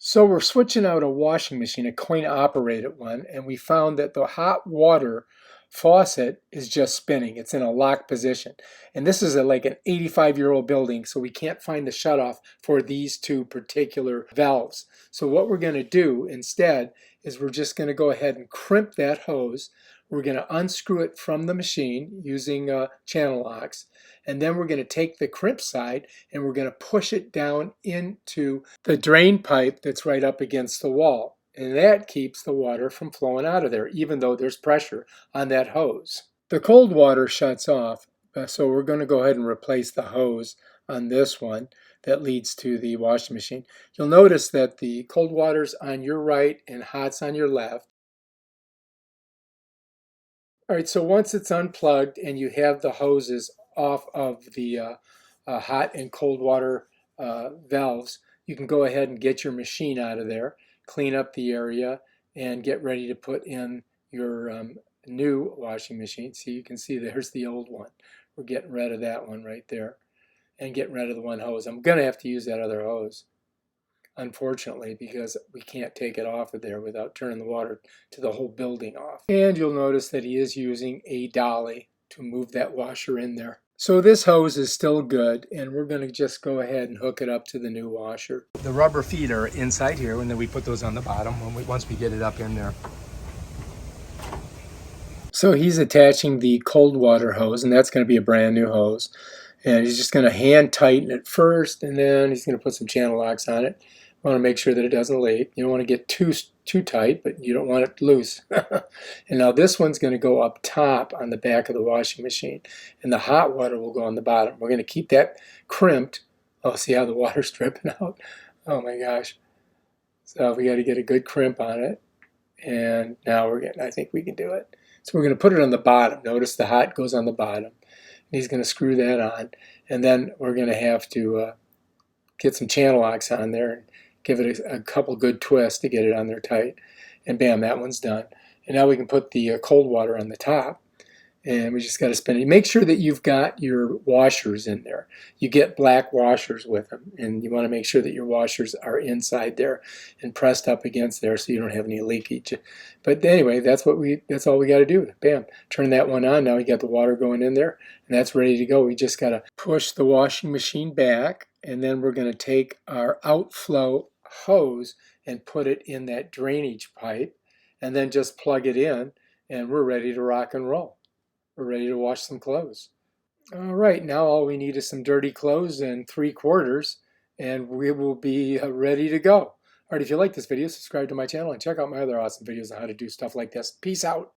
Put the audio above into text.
So we're switching out a washing machine, a coin-operated one, and we found that the hot water faucet is just spinning. It's in a locked position. And this is like an 85-year-old building, so we can't find the shutoff for these two particular valves. So what we're going to do instead is we're just going to go ahead and crimp that hose. We're going to unscrew it from the machine using channel locks. And then we're going to take the crimp side and we're going to push it down into the drain pipe that's right up against the wall. And that keeps the water from flowing out of there, even though there's pressure on that hose. The cold water shuts off, so we're going to go ahead and replace the hose on this one that leads to the washing machine. You'll notice that the cold water's on your right and hot's on your left. All right, so once it's unplugged and you have the hoses off of the hot and cold water valves, you can go ahead and get your machine out of there, clean up the area, and get ready to put in your new washing machine. So you can see there's the old one. We're getting rid of that one right there and getting rid of the one hose. I'm going to have to use that other hose, unfortunately, because we can't take it off of there without turning the water to the whole building off. And you'll notice that he is using a dolly to move that washer in there. So this hose is still good, and we're going to just go ahead and hook it up to the new washer. The rubber feet are inside here, and then we put those on the bottom once we get it up in there. So he's attaching the cold water hose, and that's going to be a brand new hose. And he's just going to hand tighten it first, and then he's going to put some channel locks on it. You want to make sure that it doesn't leak. You don't want to get too tight, but you don't want it loose. And now this one's going to go up top on the back of the washing machine, and the hot water will go on the bottom. We're going to keep that crimped. Oh, see how the water's dripping out? Oh my gosh. So we got to get a good crimp on it. And now I think we can do it. So we're going to put it on the bottom. Notice the hot goes on the bottom. And he's going to screw that on. And then we're going to have to get some channel locks on there and give it a couple good twists to get it on there tight. And bam, that one's done. And now we can put the cold water on the top. And we just got to spin it. Make sure that you've got your washers in there. You get black washers with them, and you want to make sure that your washers are inside there and pressed up against there so you don't have any leakage. But anyway, that's all we got to do. Bam, turn that one on. Now we got the water going in there, and that's ready to go. We just got to push the washing machine back, and then we're going to take our outflow hose and put it in that drainage pipe, and then just plug it in, and we're ready to rock and roll. We're ready to wash some clothes. All right, now all we need is some dirty clothes and 3/4, and we will be ready to go. All right, if you like this video, subscribe to my channel and check out my other awesome videos on how to do stuff like this. Peace out.